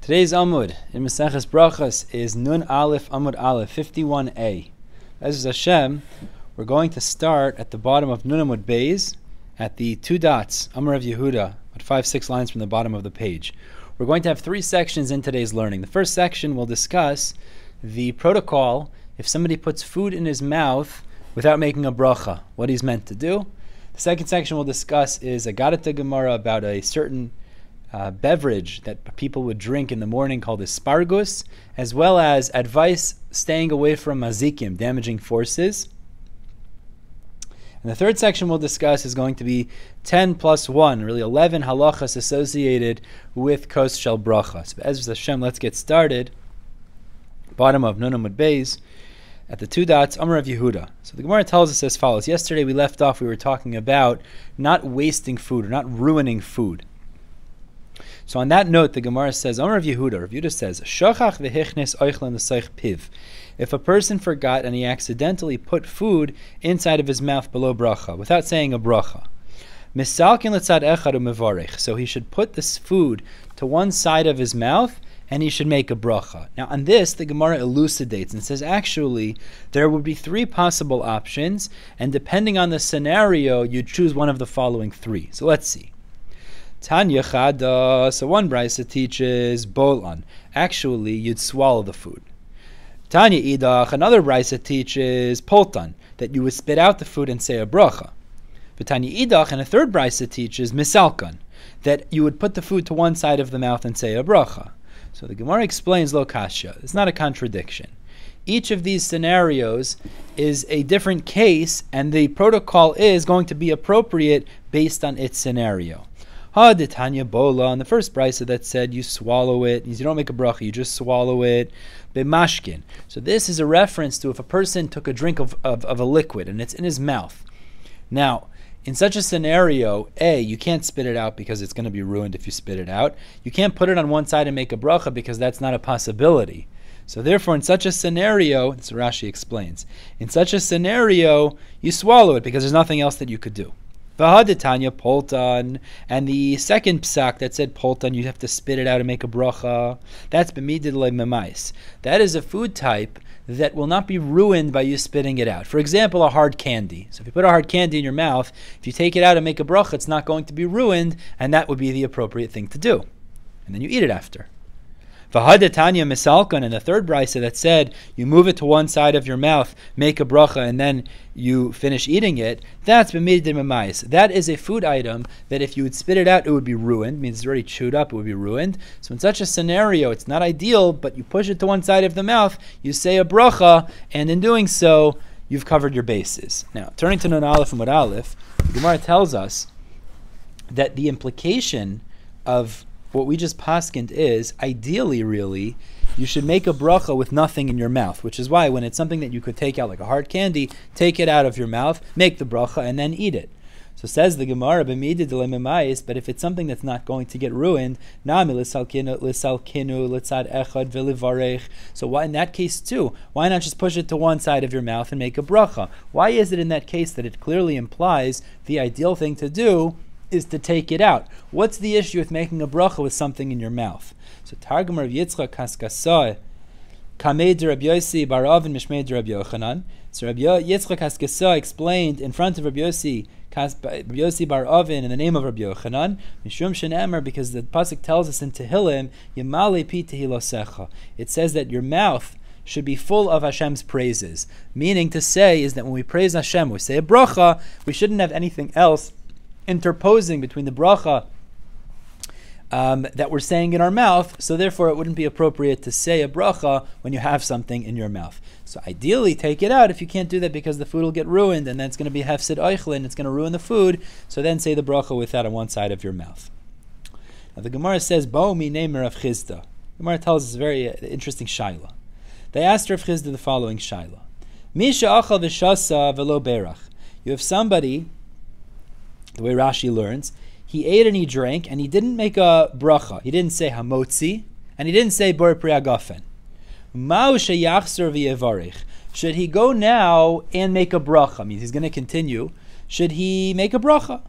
Today's Amud in Maseches Berachos is Nun Aleph Amud Aleph 51a. As Hashem, we're going to start at the bottom of Nun Amud Beis at the two dots, Amar of Yehuda, at 5-6 lines from the bottom of the page. We're going to have three sections in today's learning. The first section will discuss the protocol if somebody puts food in his mouth without making a beracha, what he's meant to do. The second section we'll discuss is a Gadata Gemara about a certain beverage that people would drink in the morning called aspargus, as well as advice staying away from mazikim, damaging forces. And the third section we'll discuss is going to be 10 plus 1, really 11 halachos associated with shel beracha. So as Hashem, let's get started. Bottom of Nun Amud Beis, at the two dots, Amar of Yehuda. So the Gemara tells us as follows. Yesterday we left off, we were talking about not wasting food, or not ruining food. So on that note, the Gemara says, Amar of Yehuda, Rav Yehuda says, Shochach v'hichnes oichlan l'soich piv. If a person forgot and he accidentally put food inside of his mouth below bracha, without saying a bracha, misalkin l'tzad echad u'mevarech. So he should put this food to one side of his mouth and he should make a bracha. Now on this, the Gemara elucidates and says, actually, there would be three possible options, and depending on the scenario, you'd choose one of the following three. So let's see. Tanya Chada, so one brisa teaches bolan. Actually, you'd swallow the food. Tanya Idach, another brisa teaches poltan, that you would spit out the food and say a bracha. But Tanya Idach, and a third brisa teaches misalkan, that you would put the food to one side of the mouth and say a bracha. So the Gemara explains lo kasha. It's not a contradiction. Each of these scenarios is a different case, and the protocol is going to be appropriate based on its scenario. Tanya bola, on the first brisa that said you swallow it, you don't make a bracha, you just swallow it. B'mashkin. So this is a reference to if a person took a drink of a liquid and it's in his mouth. Now, in such a scenario, you can't spit it out because it's going to be ruined if you spit it out. You can't put it on one side and make a bracha because that's not a possibility. So therefore, in such a scenario, as Rashi explains, in such a scenario, you swallow it because there's nothing else that you could do. V'hadetanya poltan, and the second psak that said poltan, you have to spit it out and make a bracha. That's b'midid le'memais. That is a food type that will not be ruined by you spitting it out. For example, a hard candy. So if you put a hard candy in your mouth, if you take it out and make a bracha, it's not going to be ruined, and that would be the appropriate thing to do. And then you eat it after. V'hadetanya misalkan, and the third brisa that said you move it to one side of your mouth, make a bracha, and then you finish eating it, that's b'midid memais. That is a food item that if you would spit it out, it would be ruined. It means it's already chewed up, it would be ruined. So in such a scenario, it's not ideal, but you push it to one side of the mouth, you say a bracha, and in doing so, you've covered your bases. Now, turning to Nun Aleph and Amud Aleph, the Gemara tells us that the implication of what we just paskined is, ideally, really, you should make a bracha with nothing in your mouth, which is why when it's something that you could take out like a hard candy, take it out of your mouth, make the bracha, and then eat it. So says the Gemara, but if it's something that's not going to get ruined, so why in that case too? Why not just push it to one side of your mouth and make a bracha? Why is it in that case that it clearly implies the ideal thing to do is to take it out? What's the issue with making a bracha with something in your mouth? So Targum of Yitzchak Haskasai, Kamei de Rabbi Yossi bar Avin Mishmei de Rabbi Yochanan. So Rabbi Yitzchak Haskasai explained in front of Rabbi Yossi bar Avin in the name of Rabbi Yochanan, Mishum Shenemer, because the pasuk tells us in Tehillim, Yemale pi tehilosecha. It says that your mouth should be full of Hashem's praises. Meaning to say is that when we praise Hashem, we say a bracha, we shouldn't have anything else interposing between the bracha that we're saying in our mouth, so therefore it wouldn't be appropriate to say a bracha when you have something in your mouth. So ideally, take it out if you can't do that because the food will get ruined and then it's going to be hefsid oichlin, it's going to ruin the food, so then say the bracha with that on one side of your mouth. Now the Gemara says, Bo mi neimer of Chizda. The Gemara tells us a very interesting shaila. They asked Rav Chizda the following shaila. Misha achal v'shasa v'lo berach. You have somebody, the way Rashi learns, he ate and he drank, and he didn't make a bracha. He didn't say hamotzi, and he didn't say bor pri agafen. Ma'u sheyachzer v'yevarich. Should he go now and make a bracha? Means he's going to continue. Should he make a bracha?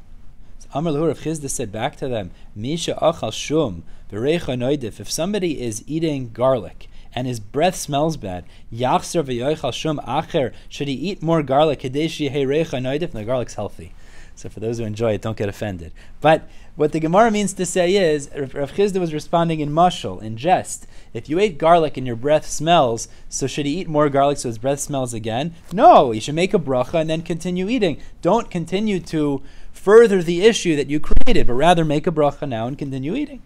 Amar Lahu, Rav Chizda said back to them, Misha achal shum beracha noidif. If somebody is eating garlic and his breath smells bad, yachzer v'yochal shum acher, should he eat more garlic? Kadesh yehei recha noidif. The garlic's healthy. So for those who enjoy it, don't get offended. But what the Gemara means to say is, Rav Chizda was responding in mashal, in jest. If you ate garlic and your breath smells, so should he eat more garlic so his breath smells again? No, he should make a beracha and then continue eating. Don't continue to further the issue that you created, but rather make a beracha now and continue eating.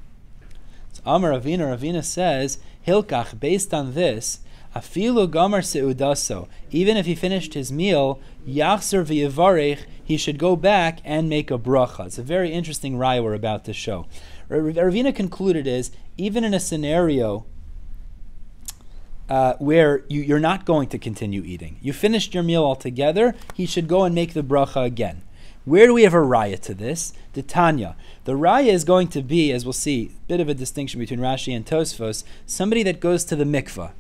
So Amar Ravina says, Hilkach, based on this, Afilu gamar seudaso, even if he finished his meal, yachzer v'yivarech, he should go back and make a bracha. It's a very interesting raya we're about to show. Ravina concluded is, even in a scenario where you're not going to continue eating, you finished your meal altogether, he should go and make the bracha again. Where do we have a raya to this? The Tanya. The raya is going to be, as we'll see, a bit of a distinction between Rashi and Tosfos, somebody that goes to the mikvah.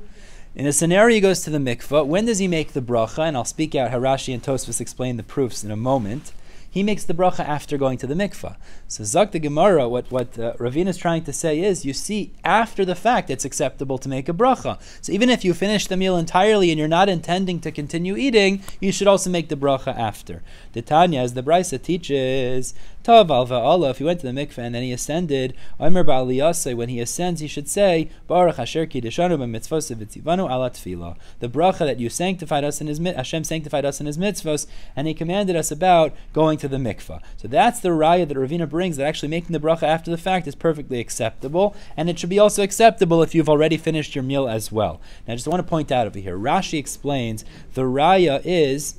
In a scenario he goes to the mikvah, when does he make the bracha? And I'll speak out how Rashi and Tosfos explain the proofs in a moment. He makes the bracha after going to the mikvah. So Zak the Gemara, what Ravina is trying to say is, you see, after the fact it's acceptable to make a bracha. So even if you finish the meal entirely and you're not intending to continue eating, you should also make the bracha after. The Tanya, as the Brisa teaches, Tav al va'ala, if he went to the mikveh and then he ascended, Omer ba'aliyaseh, when he ascends, he should say, Baruch asher kiddeshanu b'mitzvos v'tzivanu ala tefillah. The bracha that you sanctified us in his Hashem sanctified us in his mitzvos, and he commanded us about going to the mikveh. So that's the raya that Ravina brings, that actually making the bracha after the fact is perfectly acceptable, and it should be also acceptable if you've already finished your meal as well. Now I just want to point out over here, Rashi explains the raya is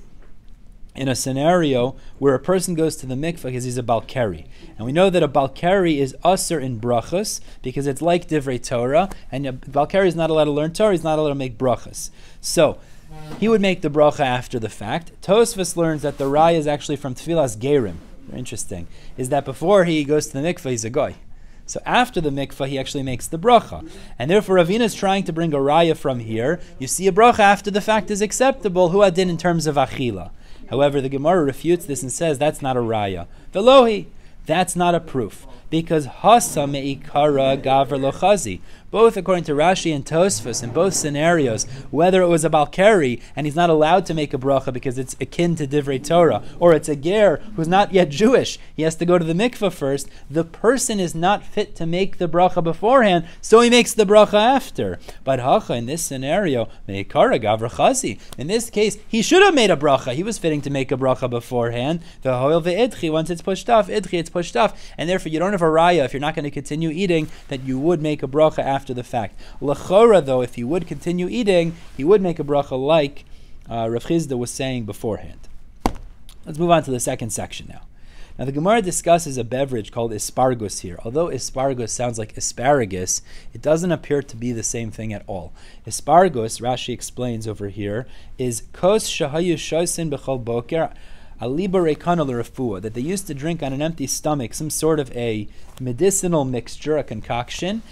in a scenario where a person goes to the mikveh because he's a balkari. And we know that a balkari is usher in brachos because it's like divrei Torah, and a balkari is not allowed to learn Torah, he's not allowed to make brachos. So he would make the bracha after the fact. Tosfos learns that the raya is actually from Tfilas Gerim. Very interesting. Is that before he goes to the mikveh, he's a goy. So after the mikveh, he actually makes the bracha. And therefore, Ravina is trying to bring a raya from here. You see, a bracha after the fact is acceptable, hu adin in terms of achila. However, the Gemara refutes this and says that's not a raya. Velohi, that's not a proof. Because hasa me'ikara gavr lochazi. Both according to Rashi and Tosfos, in both scenarios, whether it was a balkari and he's not allowed to make a bracha because it's akin to divrei Torah, or it's a ger who's not yet Jewish, he has to go to the mikveh first, the person is not fit to make the bracha beforehand, so he makes the bracha after. But hacha, in this scenario, me'ikara gavr chazi. In this case, he should have made a bracha. He was fitting to make a bracha beforehand. The hoil ve'idchi, once it's pushed off, idchi, it's pushed off, and therefore you don't have a raya, if you're not going to continue eating, that you would make a bracha after the fact. L'chora, though, if he would continue eating, he would make a bracha like Rav Chizda was saying beforehand. Let's move on to the second section now. Now the Gemara discusses a beverage called aspargus here. Although aspargus sounds like asparagus, it doesn't appear to be the same thing at all. Aspargus, Rashi explains over here, is kos shahayu shosin b'chol boker, that they used to drink on an empty stomach, some sort of a medicinal mixture, a concoction.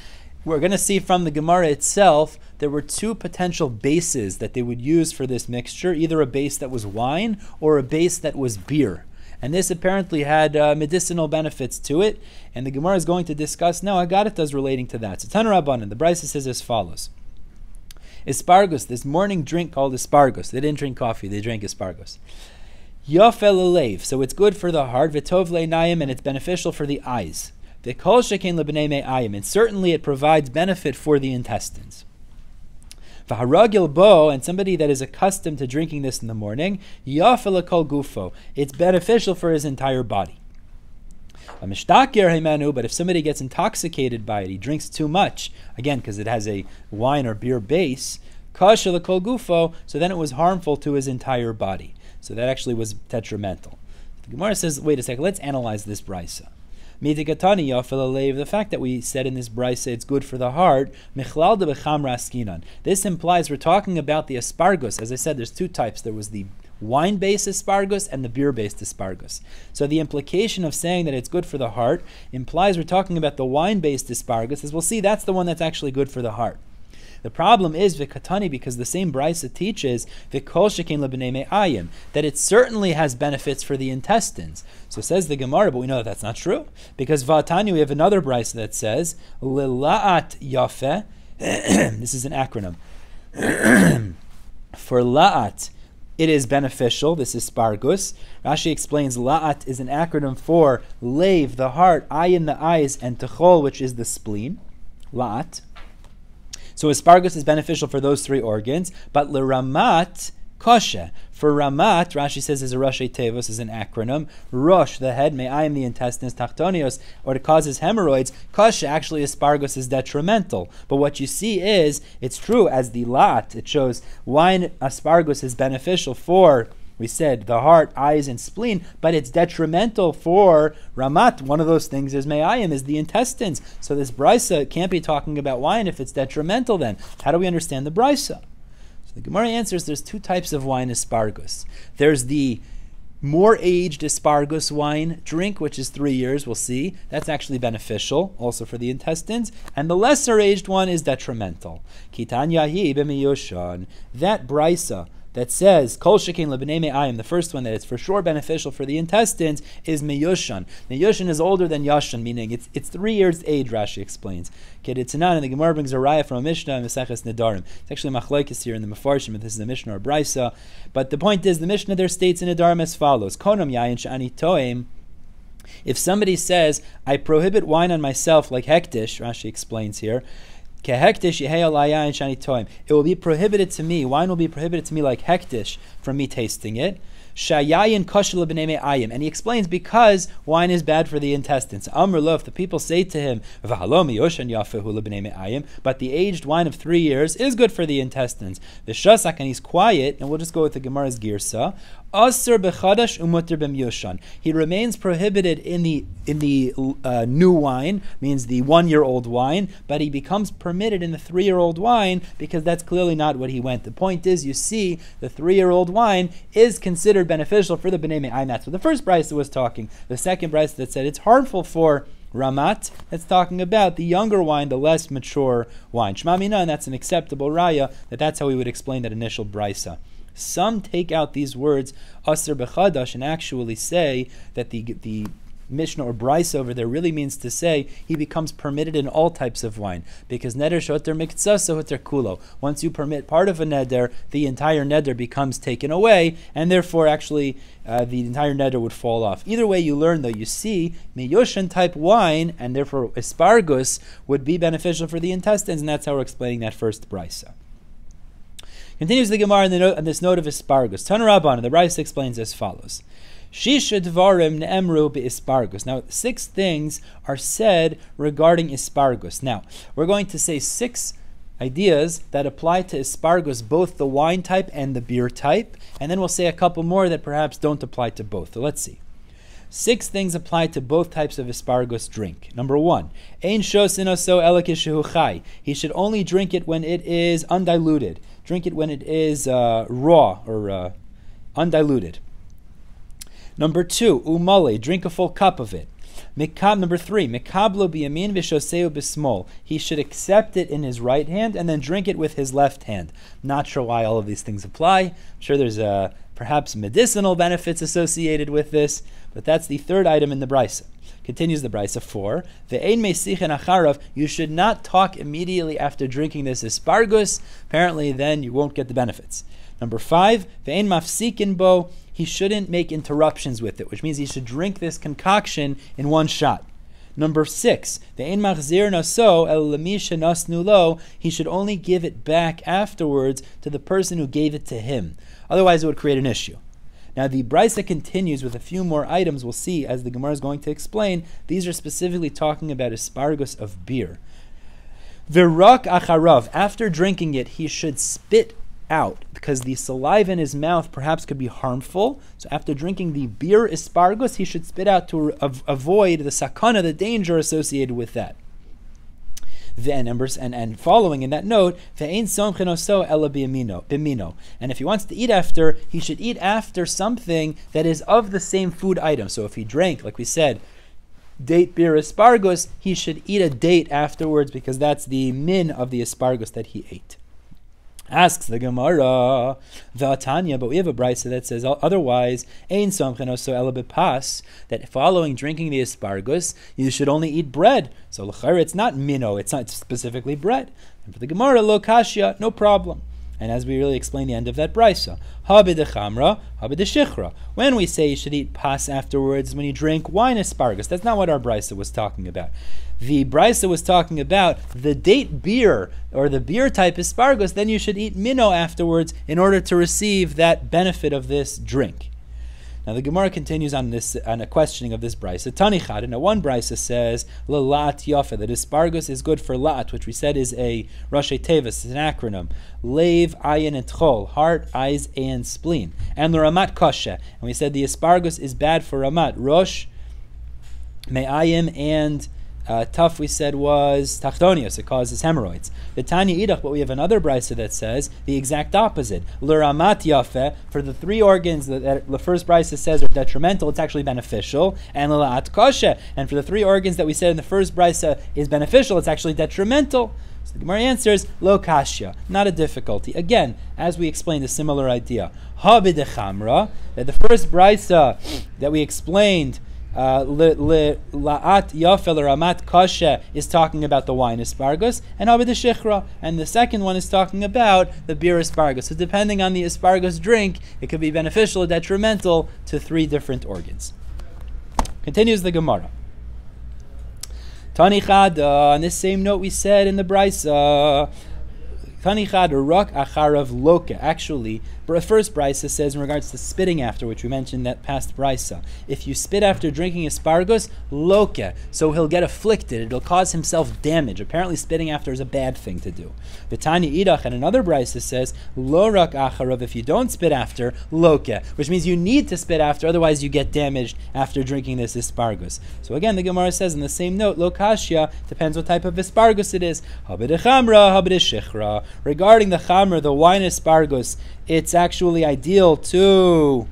We're going to see from the Gemara itself, there were two potential bases that they would use for this mixture, either a base that was wine or a base that was beer. And this apparently had medicinal benefits to it, and the Gemara is going to discuss now Agaritas relating to that. So Tanu Rabbanan, the Brisa says as follows. Aspargus, this morning drink called aspargus. They didn't drink coffee, they drank aspargus. Yafel alev, so it's good for the heart. V'tov le'nayim, and it's beneficial for the eyes. V'kol shekein lebnei me'ayim, and certainly it provides benefit for the intestines. V'haragil bo, and somebody that is accustomed to drinking this in the morning, yafel lekol gufo, it's beneficial for his entire body. But if somebody gets intoxicated by it, he drinks too much, again because it has a wine or beer base, kasha lekol gufo, so then it was harmful to his entire body. So that actually was detrimental. The Gemara says, wait a second, let's analyze this brisa. The fact that we said in this brisa it's good for the heart, this implies we're talking about the aspargus. As I said, there's two types. There was the wine-based aspargus and the beer-based aspargus. So the implication of saying that it's good for the heart implies we're talking about the wine-based aspargus. As we'll see, that's the one that's actually good for the heart. The problem is v'katani, because the same brisa teaches v'kol shekein lebnei me'ayim, that it certainly has benefits for the intestines. So says the Gemara, but we know that that's not true, because v'atani, we have another brisa that says lila'at yafeh. This is an acronym. For la'at, it is beneficial. This is aspargus. Rashi explains la'at is an acronym for leiv, the heart, ayin, the eyes, and techol, which is the spleen. La'at. So aspargus is beneficial for those three organs, but l'ramat kosher. For ramat, Rashi says is a rashi tevos, is an acronym. Rosh, the head, me'ayim, the intestines, tachtonios, or it causes hemorrhoids. Kosher, actually aspargus is detrimental. But what you see is, it's true, as the lot, it shows wine aspargus is beneficial for, we said, the heart, eyes, and spleen, but it's detrimental for ramat. One of those things is me'ayim, is the intestines. So this brisa can't be talking about wine if it's detrimental then. How do we understand the brisa? The Gemara answers there's two types of wine aspargus. There's the more aged aspargus wine drink, which is 3 years, we'll see. That's actually beneficial, also for the intestines. And the lesser aged one is detrimental. Kitan yahi b'miyoshan. That brisa that says kol shekein lebnei me'ayim, the first one that it's for sure beneficial for the intestines, is meyushan. Meyushan is older than yashan, meaning it's 3 years age. Rashi explains. Keditzanan, and the Gemara brings a raya from a Mishnah in Maseches Nedarim. It's actually machlokes here in the Mefarshim, if this is a Mishnah or Brisa. But the point is, the Mishnah there states in Nedarim as follows: Konam yayin shani toim. If somebody says, I prohibit wine on myself like hektish, Rashi explains here, it will be prohibited to me, wine will be prohibited to me like hektish from me tasting it. And he explains because wine is bad for the intestines. If the people say to him, but the aged wine of 3 years is good for the intestines. The shasak, and he's quiet, and we'll just go with the Gemara's girsa. He remains prohibited in the new wine, means the 1-year-old wine, but he becomes permitted in the 3-year-old wine because that's clearly not what he went. The point is, you see, the 3-year-old wine is considered beneficial for the bnei me'ayim. That's what the first brisa was talking. The second brisa that said it's harmful for ramat, that's talking about the younger wine, the less mature wine. Shema mina, and that's an acceptable raya, that's how we would explain that initial brisa. Some take out these words aser b'chadash and actually say that the Mishnah or Brisa over there really means to say he becomes permitted in all types of wine, because neder shoter miktsasa hoter kulo. Once you permit part of a neder, the entire neder becomes taken away, and therefore actually the entire neder would fall off. Either way you learn, though, you see meyoshan type wine, and therefore aspargus would be beneficial for the intestines, and that's how we're explaining that first Brisa. Continues the Gemara on this note of aspargus. Tana Rabban, the Brisa explains as follows: Shisha dvarim ne'emru be'aspargus. Now, 6 things are said regarding aspargus. Now, we're going to say 6 ideas that apply to aspargus, both the wine type and the beer type, and then we'll say a couple more that perhaps don't apply to both. So let's see. 6 things apply to both types of aspargus drink. Number 1, ein shosin oso ela kishehu chai. He should only drink it when it is undiluted. Drink it when it is raw or undiluted. Number 2, umale, drink a full cup of it. Number 3, mikablo biyamin v'shoseu b'smol. He should accept it in his right hand and then drink it with his left hand. Not sure why all of these things apply. I'm sure there's perhaps medicinal benefits associated with this, but that's the 3rd item in the brisa. Continues the brisa 4. Ve'ein meisichen acharav. You should not talk immediately after drinking this aspargus. Apparently, then you won't get the benefits. Number 5. Ve'ein mafsikin bo. He shouldn't make interruptions with it, which means he should drink this concoction in one shot. Number 6. Ve'ein machzir naso el lemisha nasnu lo. He should only give it back afterwards to the person who gave it to him. Otherwise, it would create an issue. Now, the brisa continues with a few more items we'll see as the Gemara is going to explain. These are specifically talking about aspargus of beer. V'rak acharav. After drinking it, he should spit out, because the saliva in his mouth perhaps could be harmful. So after drinking the beer aspargus, he should spit out to avoid the sakana, the danger associated with that. And following in that note, and if he wants to eat after, he should eat after something that is of the same food item. So if he drank, like we said, date beer aspargus, he should eat a date afterwards because that's the min of the aspargus that he ate. Asks the Gemara, the Tanya, but we have a brisa that says otherwise, ein somchen oso ela bepas, that following drinking the aspargus, you should only eat bread. So l'chayr, it's not mino, it's not specifically bread. And for the Gemara, lo kashya, no problem. And as we really explain the end of that brisa, habe de chamra, habe de shichra. When we say you should eat pas afterwards, when you drink wine aspargus, that's not what our brisa was talking about. The brisa was talking about the date beer, or the beer type aspargus, then you should eat minnow afterwards in order to receive that benefit of this drink. Now the Gemara continues on a questioning of this brisa. Tanichad, now one brisa says lalat yafa, that aspargus is good for lat, which we said is a rashi tevis, is an acronym. Lev, ayin, and tchol, heart, eyes, and spleen. And the ramat kosher, and we said the aspargus is bad for ramat, rosh, me'ayim, and tough we said was tachtonius, it causes hemorrhoids. The Tanya idach, but we have another brisa that says the exact opposite. L'ramat yafeh, for the three organs that the first brisa says are detrimental, it's actually beneficial. And l'la'at kosher, and for the three organs that we said in the first brisa is beneficial, it's actually detrimental. So the Gemara answers, lo kashya, not a difficulty. Again, as we explained, a similar idea. Habid chamra, that the first brisa that we explained, la'at yafel or ramat kasha, is talking about the wine aspargus, and abid shichra, and the second one is talking about the beer aspargus. So depending on the aspargus drink, it could be beneficial or detrimental to three different organs. Continues the Gemara. Tanichad, on this same note we said in the brisa, Tanichad rak acharav loka. Actually, the first brisa says in regards to spitting after, which we mentioned that past brisa. If you spit after drinking aspargus, loka, so he'll get afflicted. It'll cause himself damage. Apparently, spitting after is a bad thing to do. V'tani idach, and another brisa says lo rak acharav. If you don't spit after, loka, which means you need to spit after, otherwise you get damaged after drinking this aspargus. So again, the Gemara says in the same note, lo kashya, depends what type of aspargus it is. Habid chamra, habid shichra. Regarding the chamra, the wine aspargus, it's actually ideal to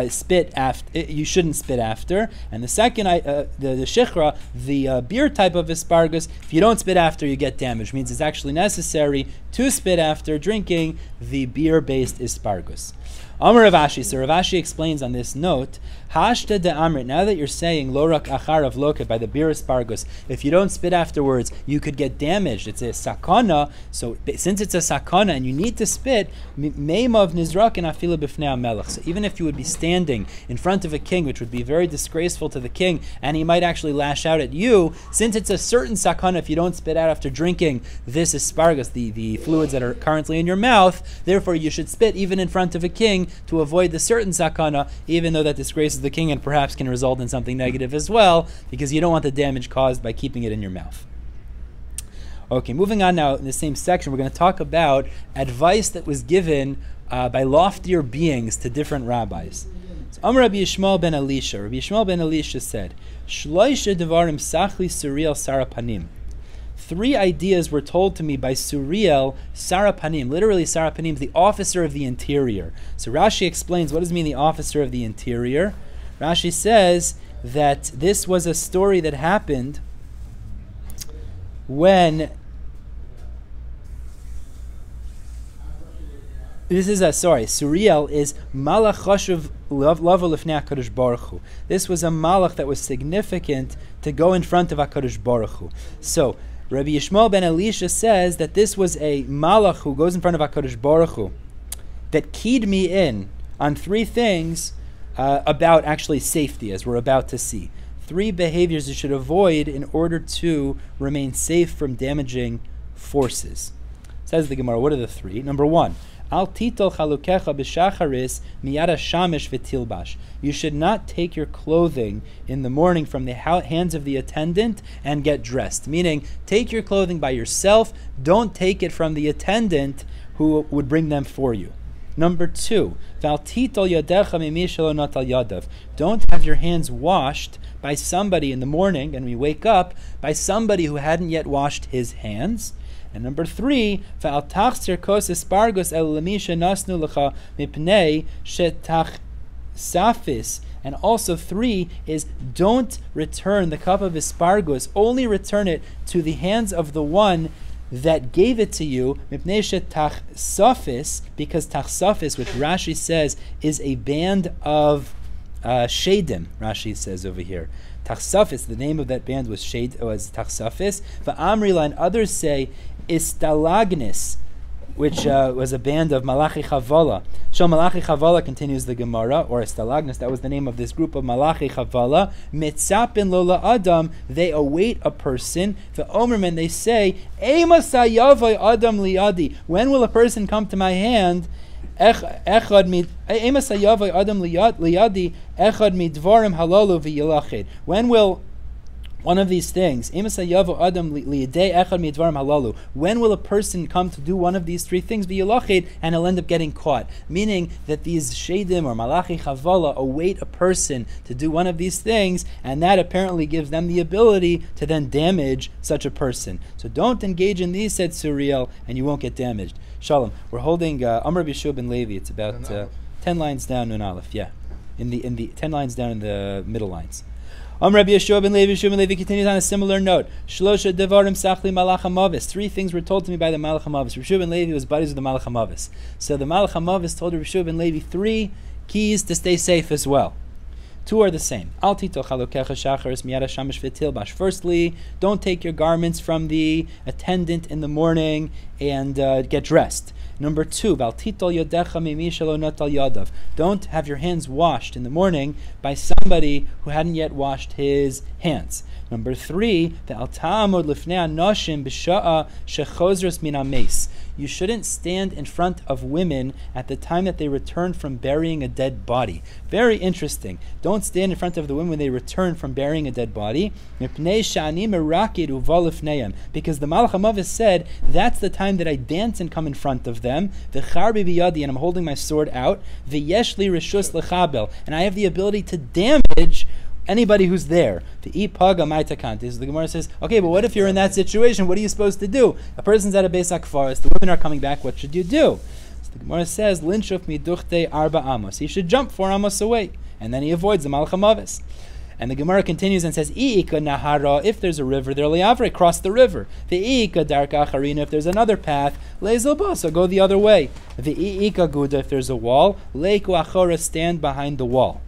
spit after. You shouldn't spit after. And the second, the shichra, the beer type of aspargus, if you don't spit after, you get damage. Means it's actually necessary to spit after drinking the beer-based aspargus. Amar Rav Ashi, so Rav Ashi explains on this note, Hashta de Amrit, now that you're saying Lorak Acharav Loket by the beer aspargus, if you don't spit afterwards, you could get damaged. It's a sakana, so since it's a sakana and you need to spit, Meimav Nizrak and Afila Bifnei HaMelech. So even if you would be standing in front of a king, which would be very disgraceful to the king, and he might actually lash out at you, since it's a certain sakana if you don't spit out after drinking this aspargus, the fluids that are currently in your mouth, therefore you should spit even in front of a king to avoid the certain sakana, even though that disgraces the king and perhaps can result in something negative as well, because you don't want the damage caused by keeping it in your mouth. Okay, moving on now in the same section, we're going to talk about advice that was given by loftier beings to different rabbis. So, Amar Rabbi Yishmael ben Elisha. Rabbi Yishmael ben Elisha said, Shloisha devarim sachli Suriel sarapanim. 3 ideas were told to me by Suriel Sarapanim. Literally, Sarapanim, the officer of the interior. So Rashi explains, what does it mean, the officer of the interior? Rashi says that this was a story that happened when Suriel is Malach Chashuv Lavo Lifnei HaKadosh Baruch Hu. This was a Malach that was significant to go in front of HaKadosh Baruch Hu. So Rabbi Yishmael ben Elisha says that this was a malach who goes in front of HaKadosh Baruch Hu that keyed me in on 3 things about actually safety, as we're about to see. 3 behaviors you should avoid in order to remain safe from damaging forces. Says the Gemara, what are the 3? Number 1, Al titol chalukecha b'shacharis miyada shamish v'tilbash. You should not take your clothing in the morning from the hands of the attendant and get dressed. Meaning, take your clothing by yourself. Don't take it from the attendant who would bring them for you. Number 2, Val titol yadecha mimi shelo natal yadav. Don't have your hands washed by somebody in the morning, and we wake up, by somebody who hadn't yet washed his hands. And number 3, Fa'al tachzir kos aspargus el lemisha nasnu lecha mipnei shetach safis And also 3 is don't return the cup of aspargus, only return it to the hands of the one that gave it to you, because tachsafis, which Rashi says is a band of shadim, Rashi says over here. Tachsafis, the name of that band was Tachsafis. Va'amrila, and others say Istalagnis, which was a band of Malachi Chavala. Shel Malachi Chavala, continues the Gemara, or Estalagnas, that was the name of this group of Malachi Chavala. Mitzapin Lola Adam, they await a person. The Omerman, they say, Ema Sayavai Adam Liadi, when will a person come to my hand? Echad Ema Sayavai Adam Liadi, Echad Midvarim Halalu V'Yilachid. When will one of these things, when will a person come to do one of these 3 things, and he'll end up getting caught? Meaning that these shadim or malachi chavala await a person to do one of these things, and that apparently gives them the ability to then damage such a person. So don't engage in these, said Suriel, and you won't get damaged. Shalom. We're holding Amr B'Shua ben Levi. It's about 10 lines down Nun Aleph. Yeah, in the 10 lines down in the middle lines. Rabbi Yeshua ben Levi continues on a similar note. Shlosha devarim sachli malach hamavis. 3 things were told to me by the malach hamavis. Rabbi Yeshua ben Levi was buddies with the malach hamavis. So the malach hamavis told Rabbi Yeshua ben Levi 3 keys to stay safe as well. 2 are the same. Firstly, don't take your garments from the attendant in the morning and get dressed. Number 2, don't have your hands washed in the morning by somebody who hadn't yet washed his hands. Number 3, you shouldn't stand in front of women at the time that they return from burying a dead body. Very interesting. Don't stand in front of the women when they return from burying a dead body. Because the Malach HaMavis said, that's the time that I dance and come in front of them. And I'm holding my sword out. And I have the ability to damage anybody who's there. The Gemara says, okay, but what if you're in that situation? What are you supposed to do? A person's at a Beis HaKfaros, the women are coming back, what should you do? So the Gemara says, Linshuf miduchte arba amos. He should jump 4 amos away, and then he avoids the Malach HaMavis. And the Gemara continues and says, if there's a river, there liavre, cross the river. If there's another path, so go the other way. If there's a wall, stand behind the wall.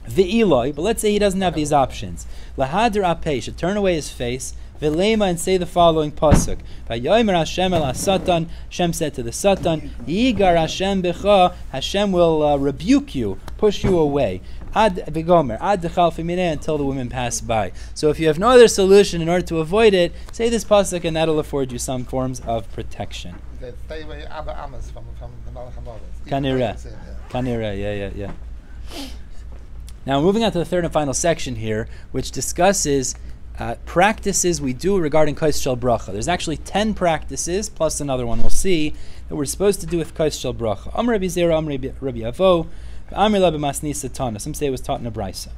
But let's say he doesn't have these options. Lahadir apeh, should turn away his face, Velema, and say the following pasuk. Vayomer Hashem el Satan. Hashem said to the Satan, Yigar Hashem becha. Hashem will rebuke you, push you away. Ad v'gomer ad dechal f'mineh, until the women pass by. So if you have no other solution in order to avoid it, say this pasuk, and that'll afford you some forms of protection. Stay away Abba Amos from the Malach Kanira, yeah. Now, moving on to the 3rd and final section here, which discusses practices we do regarding kos shel beracha. There's actually 10 practices, plus another one we'll see, that we're supposed to do with kos shel beracha. Amr Rabbi Zera, Amr Rabbi Avo, Amr Rabbi Masni Satana. Some say it was taught in a brisa.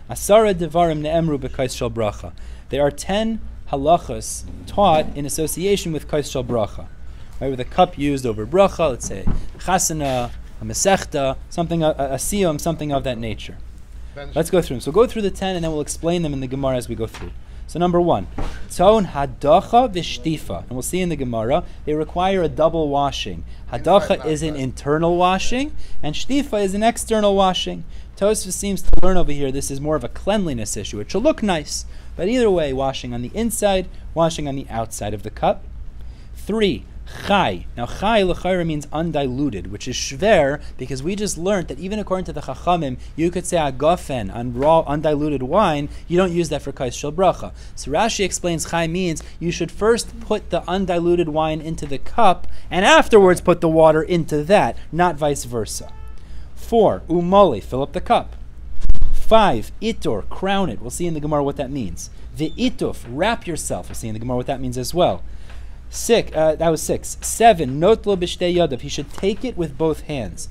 Asara devarim ne'emru b'kos shel beracha. There are 10 halachos taught in association with kos shel beracha. Right, with a cup used over bracha, let's say chasana, a mesechta, something, a siyum, something of that nature. Let's go through them. So go through the 10 and then we'll explain them in the Gemara as we go through. So number 1, ton hadacha v'shtifa. And we'll see in the Gemara, they require a double washing. Hadacha is an internal washing, and shtifa is an external washing. Tosfos seems to learn over here this is more of a cleanliness issue. It should look nice, but either way, washing on the inside, washing on the outside of the cup. 3, chai. Now chai l'chayra means undiluted, which is shver, because we just learned that even according to the Chachamim, you could say agafen on raw undiluted wine. You don't use that for kos shel beracha. So Rashi explains chai means you should first put the undiluted wine into the cup and afterwards put the water into that, not vice versa. 4, umoli, fill up the cup. 5, itor, crown it. We'll see in the Gemara what that means. The ituf, wrap yourself. We'll see in the Gemara what that means as well. 6, that was 6. 7, notlo b'shtei yadav. He should take it with both hands.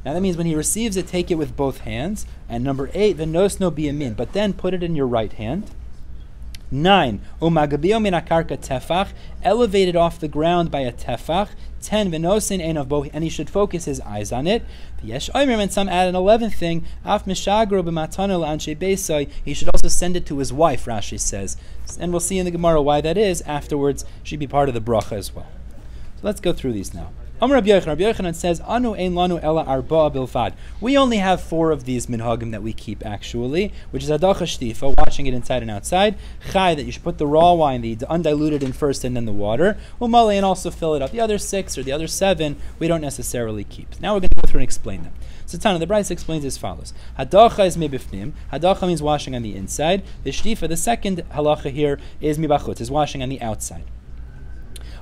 Now that means when he receives it, take it with both hands. And number 8, v'nosno biyamin. But then put it in your right hand. 9. Umagabio min akarka tefach, elevated off the ground by a tefach. 10. V'nosin ein of bo, and he should focus his eyes on it. V'yesh oimer, and some add an 11th thing. Af mishagro b'matano l'anshe beisai, he should also send it to his wife, Rashi says. And we'll see in the Gemara why that is. Afterwards, she'd be part of the bracha as well. So let's go through these now. Amr Rabbi Yochanan says, Anu ein lanu ela arba'a bilfad. We only have 4 of these minhagim that we keep actually, which is adacha shtifa, washing it inside and outside. Chai, that you should put the raw wine, the undiluted in first and then the water. Umale, and also fill it up. The other 6 or the other 7, we don't necessarily keep. Now we're going to go through and explain them. So Tana, the Brayso explains as follows. Hadacha is mebifnim. Hadacha means washing on the inside. The shtifa, the second halacha here, is mibachutz, is washing on the outside.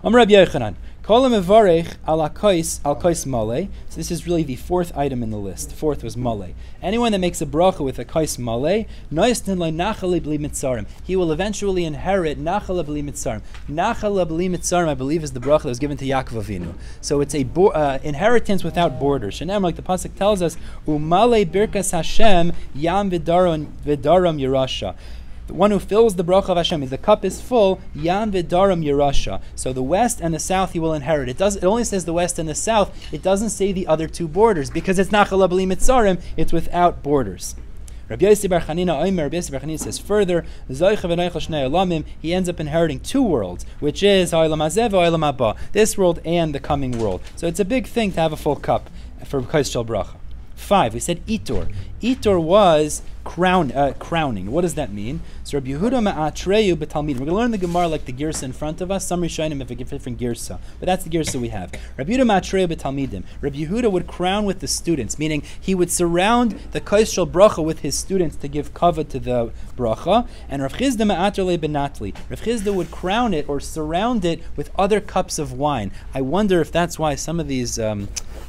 Amr Rabbi Yochanan, kol mevarech al kais male. So this is really the 4th item in the list. 4th was male. Anyone that makes a bracha with a kais male, noistin lo nachale bli mitzarim. He will eventually inherit nachale bli mitzarim. Nachale bli mitzarim, I believe, is the bracha that was given to Yaakov Avinu. So it's a inheritance without borders. Shenem, like the pasuk tells us, umale birkas Hashem yam v'daram yerasha. The one who fills the bracha of Hashem, the cup is full, Yam v'daram Yerasha. So the west and the south he will inherit. It only says the west and the south. It doesn't say the other 2 borders, because it's nachala b'li mitzarim, it's without borders. Rabbi Yossi bar Chanina says further, he ends up inheriting 2 worlds, which is ha'olam hazeh v'ha'olam haba, this world and the coming world. So it's a big thing to have a full cup for shel bracha. 5, we said itor. Itor was crowning. What does that mean? So Rabbi Yehuda ma'atreyu b'talmidim. We're going to learn the Gemara like the girsa in front of us. Some Rishonim have a different girsa, but that's the girsa we have. Rabbi Yehuda ma'atreyu b'talmidim. Rabbi Yehuda would crown with the students, meaning he would surround the kos shel bracha with his students to give kavod to the bracha. And Rav Chizda ma'atrele b'natli. Rav Chizda would crown it or surround it with other cups of wine. I wonder if that's why some of these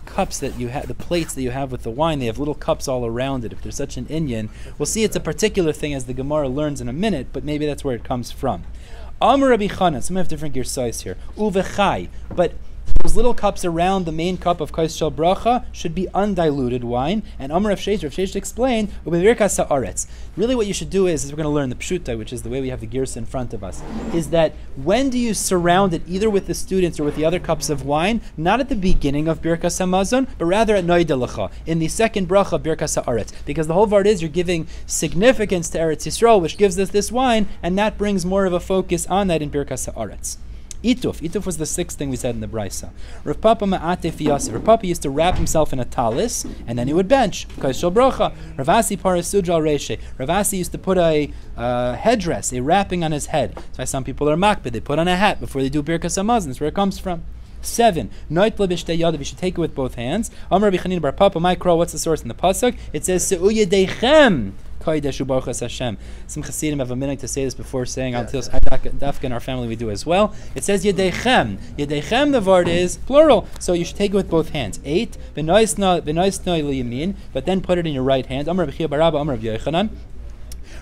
cups that you have, the plates that you have with the wine, they have little cups all around it. If there's such an inyan, we'll see it's a particular thing as the Gemara learns in a minute, but maybe that's where it comes from. Amar Rabbi Chanan, some have different girsais here. Uvechai, but those little cups around the main cup of kos shel bracha should be undiluted wine. And Amar Rav Sheish explained, ubebirkas haaretz. Really what you should do is we're going to learn the pshuta, which is the way we have the girsa in front of us, is that when do you surround it either with the students or with the other cups of wine, not at the beginning of birkas hamazon, but rather at noidelecha, in the second bracha of birkas haaretz. Because the whole vart is you're giving significance to Eretz Yisrael, which gives us this wine, and that brings more of a focus on that in birkas haaretz. Ituf was the 6th thing we said in the Brayso. Rav Papa ma'ate fiyasi. Rav Papa used to wrap himself in a talis, and then he would bench. Kos shel bracha. Rav Asi parasuj al reishe. Rav Asi used to put a headdress, a wrapping on his head. That's why some people are makbid. They put on a hat before they do birkas hamazon. That's where it comes from. 7. Noitle b'shtei yadav. You should take it with both hands. Amar Rabbi Chanina bar Papa, Ma'ikro. What's the source in the pasuk? It says Se'u yedeichem. Hashem. Some Hasidim have a minute to say this before saying until Dafka in our family we do as well. It says Yedeichem. Yedeichem, the word is plural, so you should take it with both hands. 8. But then put it in your right hand. Amar Rabbi Barabba, Amar Rabbi Yochanan.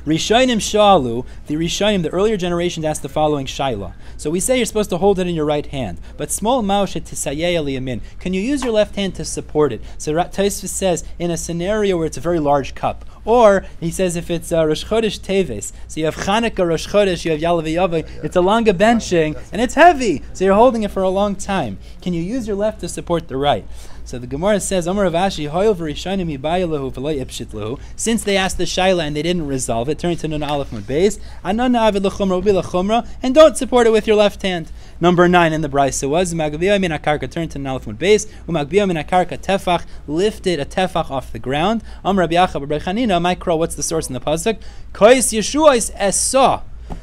Rishonim shalu, the Rishonim, the earlier generations asked the following shaila. So we say you're supposed to hold it in your right hand, but small mouth tisayeh liyamin. Can you use your left hand to support it? So Tosfos says in a scenario where it's a very large cup, or he says if it's Rosh Chodesh Teves, so you have Chanukah, Rosh Chodesh, you have Yalav Yavai, it's a longer benching and it's heavy, so you're holding it for a long time. Can you use your left to support the right? So the Gemara says, Amar Rav Ashi, since they asked the shaila and they didn't resolve it, turn to Nun Aleph Amud Beis, and don't support it with your left hand. Number 9 in the Brayso was, turn to Nun Aleph Amud Beis, tefach, lifted a tefach off the ground. Amar Rabbi Acha Bar Chanina, Ma'ikro, what's the source in the pasuk? Kois Yeshuos Esah.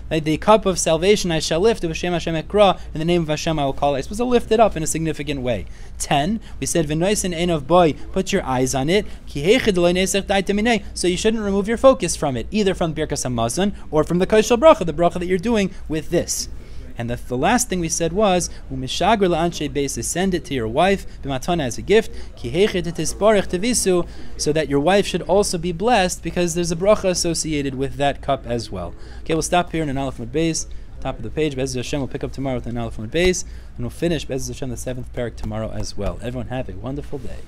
The cup of salvation I shall lift, Hashem Hashem Ekra, in the name of Hashem I will call it. It's supposed to lift it up in a significant way. 10, we said, V'noisen ein of boy, put your eyes on it, so you shouldn't remove your focus from it, either from Birkas Hamazon or from the Kos Shel Bracha, the bracha that you're doing with this. And the last thing we said was, U'mishager la'anshe beis, send it to your wife, b'matana as a gift, so that your wife should also be blessed, because there's a bracha associated with that cup as well. Okay, we'll stop here in an Aleph Amud Beis, top of the page. Be'ez Hashem, we'll pick up tomorrow with an Aleph Amud Beis, and we'll finish Be'ez Hashem the 7th parak tomorrow as well. Everyone have a wonderful day.